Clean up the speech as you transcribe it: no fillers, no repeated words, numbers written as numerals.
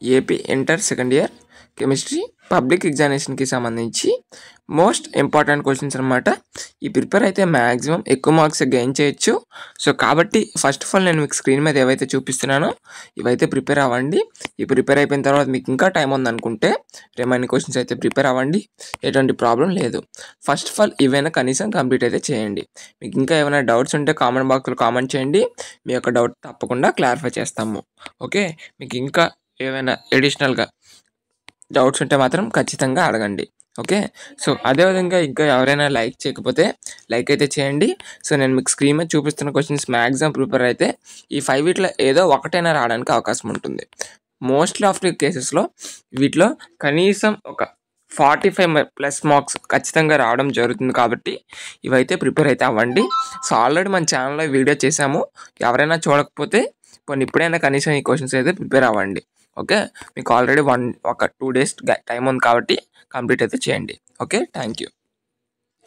AP inter second year chemistry public ఎగ్జామినేషన్కి సంబంధించి most important questions అనమాట. ఈ ప్రిపేర్ అయితే మ్యాక్సిమం ఎక్కువ మార్క్స్ గెయిన్ చేయొచ్చు. సో కాబట్టి ఫస్ట్ ఆఫ్ ఆల్ నేను మీకు స్క్రీన్ మీద ఏవైతే చూపిస్తున్నానో ఇవైతే ప్రిపేర్ అవ్వండి. ఈ ప్రిపేర్ అయిపోయిన తర్వాత మీకు ఇంకా టైం ఉందనుకుంటే రిమైనింగ్ క్వశ్చన్స్ అయితే ప్రిపేర్ అవ్వండి, ఎటువంటి ప్రాబ్లం లేదు. ఫస్ట్ ఆఫ్ ఆల్ ఇవైనా కనీసం కంప్లీట్ అయితే చేయండి. మీకు ఇంకా ఏమైనా డౌట్స్ ఉంటే కామెంట్ బాక్స్లో కామెంట్ చేయండి, మీ యొక్క డౌట్ తప్పకుండా క్లారిఫై చేస్తాము. ఓకే, మీకు ఇంకా ఏమైనా అడిషనల్గా డౌట్స్ ఉంటే మాత్రం ఖచ్చితంగా అడగండి. ఓకే, సో అదేవిధంగా ఇంకా ఎవరైనా లైక్ చేయకపోతే లైక్ అయితే చేయండి. సో నేను మీకు స్క్రీన్ మీద చూపిస్తున్న క్వశ్చన్స్ మ్యాక్సిమం ప్రిపేర్ అయితే ఈ 5 వీటిలో ఏదో ఒకటైనా రావడానికి అవకాశం ఉంటుంది. మోస్ట్లీ ఆఫ్ ది కేసెస్లో వీటిలో కనీసం ఒక 45+ మార్క్స్ ఖచ్చితంగా రావడం జరుగుతుంది. కాబట్టి ఇవైతే ప్రిపేర్ అయితే అవ్వండి. సో ఆల్రెడీ మన ఛానల్లో వీడియో చేశాము, ఎవరైనా చూడకపోతే కొన్ని ఇప్పుడైనా కనీసం ఈ క్వశ్చన్స్ అయితే ప్రిపేర్ అవ్వండి. ఓకే, మీకు ఆల్రెడీ 2 days టైం ఉంది కాబట్టి కంప్లీట్ అయితే చేయండి. Okay, thank you.